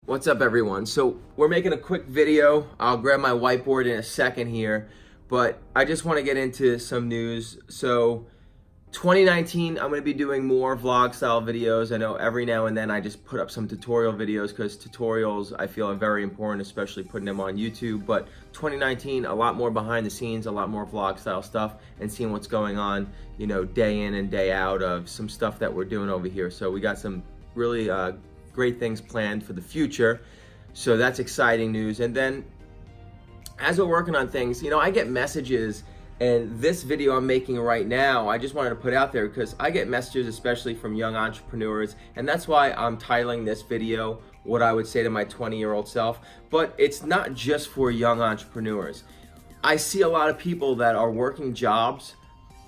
What's up, everyone? So we're making a quick video. I'll grab my whiteboard in a second here, but I just want to get into some news. So 2019, I'm going to be doing more vlog style videos. I know every now and then I just put up some tutorial videos because tutorials I feel are very important, especially putting them on YouTube. But 2019, a lot more behind the scenes, a lot more vlog style stuff, and seeing what's going on, you know, day in and day out of some stuff that we're doing over here. So we got some really great things planned for the future. So that's exciting news. And then as we're working on things, you know, I get messages, and this video I'm making right now, I just wanted to put out there because I get messages, especially from young entrepreneurs, and that's why I'm titling this video what I would say to my 20-year-old self. But it's not just for young entrepreneurs. I see a lot of people that are working jobs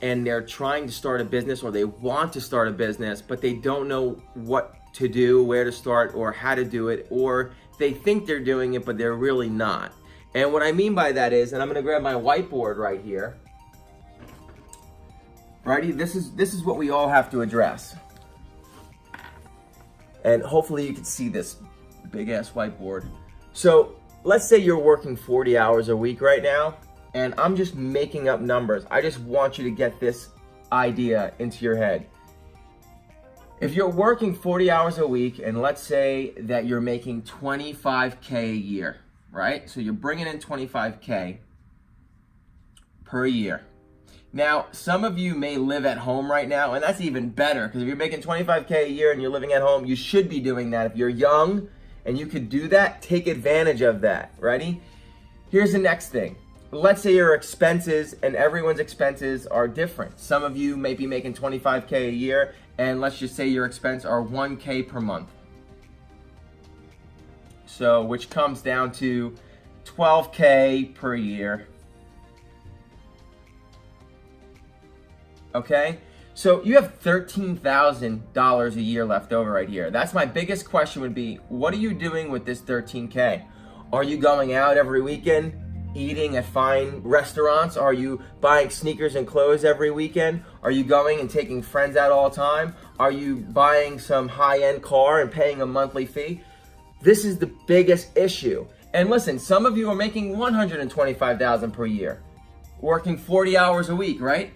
and they're trying to start a business, or they want to start a business, but they don't know what to do, where to start, or how to do it, or they think they're doing it, but they're really not. And what I mean by that is, and I'm gonna grab my whiteboard right here. Righty, this is what we all have to address. And hopefully you can see this big ass whiteboard. So let's say you're working 40 hours a week right now, and I'm just making up numbers. I just want you to get this idea into your head. If you're working 40 hours a week, and let's say that you're making 25K a year, right? So you're bringing in 25K per year. Now, some of you may live at home right now, and that's even better, because if you're making 25K a year and you're living at home, you should be doing that. If you're young and you could do that, take advantage of that. Ready? Here's the next thing. Let's say your expenses, and everyone's expenses are different. Some of you may be making 25K a year, and let's just say your expense are 1K per month. So, which comes down to 12K per year. Okay? So you have $13,000 a year left over right here. That's my biggest question would be, what are you doing with this 13K? Are you going out every weekend, eating at fine restaurants? Are you buying sneakers and clothes every weekend? Are you going and taking friends out all the time? Are you buying some high-end car and paying a monthly fee? This is the biggest issue. And listen, some of you are making $125,000 per year, working 40 hours a week, right?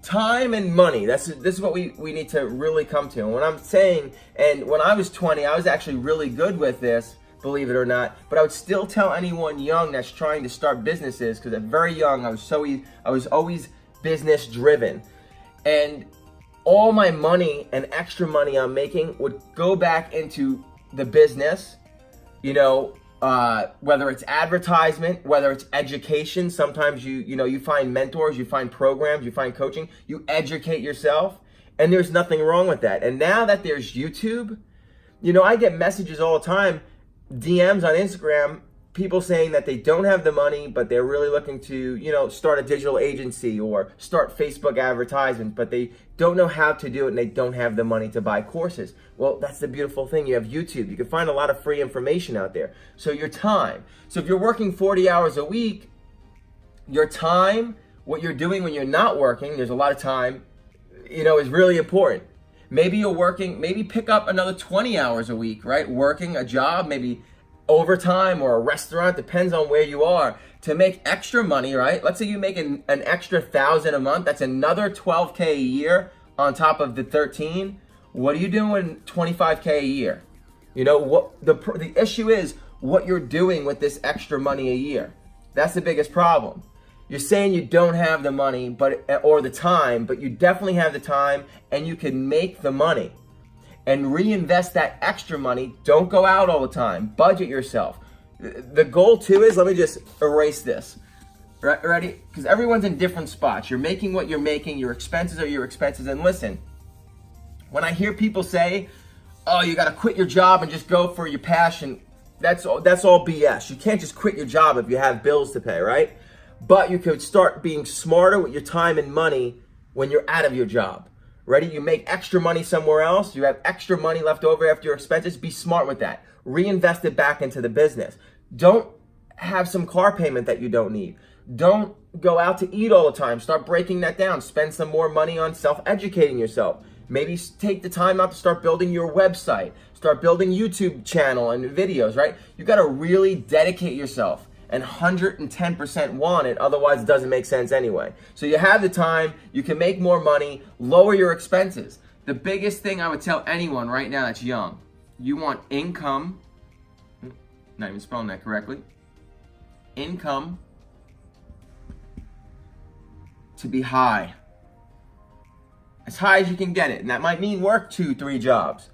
Time and money, this is what we need to really come to. And when I'm saying, and when I was 20, I was actually really good with this, believe it or not, but I would still tell anyone young that's trying to start businesses, because at very young, I was always business driven. And all my money and extra money I'm making would go back into the business, you know, whether it's advertisement, whether it's education. Sometimes you find mentors, you find programs, you find coaching, you educate yourself, and there's nothing wrong with that. And now that there's YouTube, you know, I get messages all the time, DMs on Instagram, people saying that they don't have the money, but they're really looking to, you know, start a digital agency or start Facebook advertisements, but they don't know how to do it and they don't have the money to buy courses. Well, that's the beautiful thing. You have YouTube. You can find a lot of free information out there. So your time. So if you're working 40 hours a week, your time, what you're doing when you're not working, there's a lot of time, you know, is really important. Maybe you're working, maybe pick up another 20 hours a week, right? Working a job, maybe overtime or a restaurant, depends on where you are, to make extra money, right? Let's say you make an extra $1,000 a month. That's another 12K a year on top of the 13. What are you doing with 25K a year? You know, what the issue is what you're doing with this extra money a year. That's the biggest problem. You're saying you don't have the money or the time, but you definitely have the time, and you can make the money and reinvest that extra money. Don't go out all the time. Budget yourself. The goal too is, let me just erase this. Ready? Because everyone's in different spots. You're making what you're making. Your expenses are your expenses. And listen, when I hear people say, oh, you got to quit your job and just go for your passion, that's all BS. You can't just quit your job if you have bills to pay, right? But you could start being smarter with your time and money when you're out of your job. Ready? You make extra money somewhere else. You have extra money left over after your expenses. Be smart with that. Reinvest it back into the business. Don't have some car payment that you don't need. Don't go out to eat all the time. Start breaking that down. Spend some more money on self-educating yourself. Maybe take the time out to start building your website. start building YouTube channel and videos, right? You got to really dedicate yourself and 110% want it. Otherwise, it doesn't make sense anyway. So you have the time, you can make more money, lower your expenses. The biggest thing I would tell anyone right now that's young, you want income, not even spelling that correctly, income to be high. As high as you can get it. And that might mean work 2-3 jobs.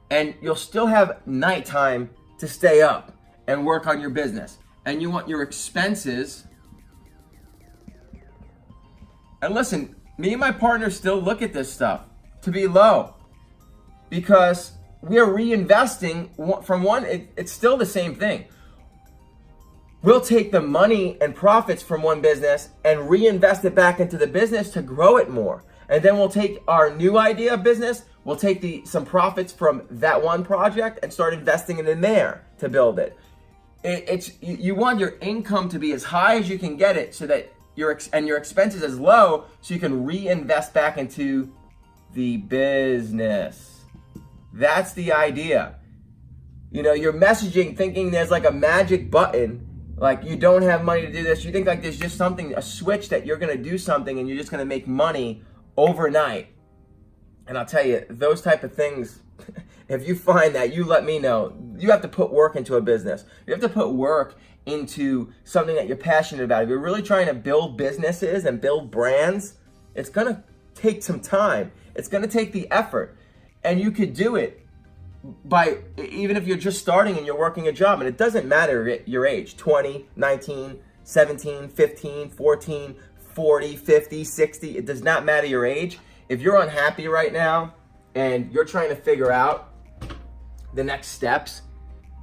And you'll still have nighttime to stay up and work on your business. And you want your expenses. And listen, me and my partner still look at this stuff to be low. Because we are reinvesting from one, it's still the same thing. We'll take the money and profits from one business and reinvest it back into the business to grow it more. And then we'll take our new idea of business, we'll take some profits from that one project and start investing it in there to build it. You want your income to be as high as you can get it so that your expenses as low so you can reinvest back into the business. That's the idea. You know, you're messaging thinking there's like a magic button, like you don't have money to do this. You think like there's just something, a switch that you're gonna do something and you're just gonna make money overnight. And I'll tell you, those type of things, if you find that, you let me know. You have to put work into a business. You have to put work into something that you're passionate about. If you're really trying to build businesses and build brands, it's gonna take some time. It's gonna take the effort. And you could do it by, even if you're just starting and you're working a job, and it doesn't matter your age, 20, 19, 17, 15, 14, 40, 50, 60, it does not matter your age. If you're unhappy right now and you're trying to figure out the next steps,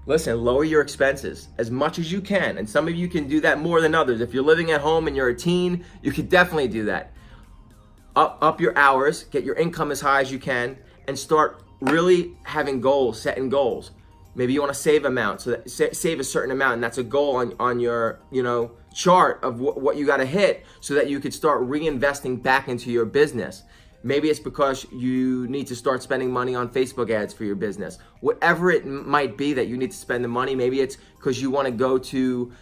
listen, lower your expenses as much as you can. And some of you can do that more than others. If you're living at home and you're a teen, you could definitely do that. Up your hours, get your income as high as you can, and start really having goals, setting goals. Maybe you want to save amount, so that save a certain amount, and that's a goal on your chart of what you got to hit, so that you could start reinvesting back into your business. Maybe it's because you need to start spending money on Facebook ads for your business. Whatever it might be that you need to spend the money. Maybe it's because you want to go to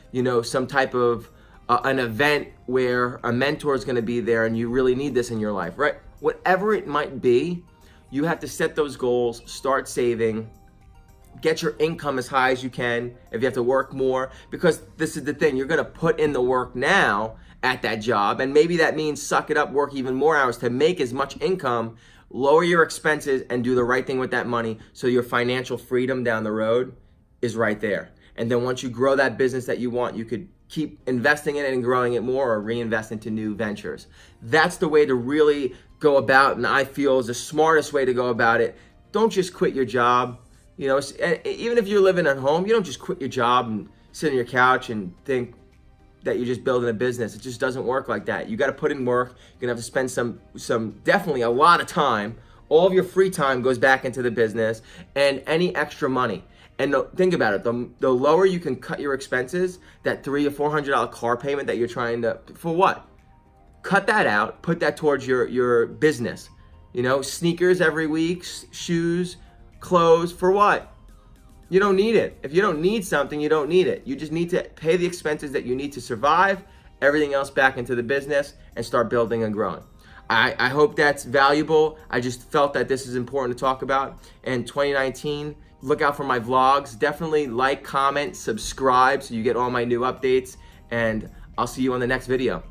some type of an event where a mentor is going to be there, and you really need this in your life, right? Whatever it might be, you have to set those goals, start saving. Get your income as high as you can if you have to work more, because this is the thing, you're gonna put in the work now at that job, and maybe that means suck it up, work even more hours to make as much income, lower your expenses, and do the right thing with that money so your financial freedom down the road is right there. And then once you grow that business that you want, you could keep investing in it and growing it more, or reinvest into new ventures. That's the way to really go about, and I feel is the smartest way to go about it. Don't just quit your job. Even if you're living at home, you don't just quit your job and sit on your couch and think that you're just building a business. It just doesn't work like that. You got to put in work. You're gonna have to spend some definitely a lot of time. All of your free time goes back into the business, and any extra money. And think about it, the lower you can cut your expenses, that $300 or $400 car payment that you're trying to, for what? Cut that out, put that towards your business. Sneakers every week, shoes, clothes, for what? You don't need it. If you don't need something, you don't need it. You just need to pay the expenses that you need to survive, everything else back into the business, and start building and growing. I hope that's valuable. I just felt that this is important to talk about. In 2019, look out for my vlogs. Definitely like, comment, subscribe so you get all my new updates, and I'll see you on the next video.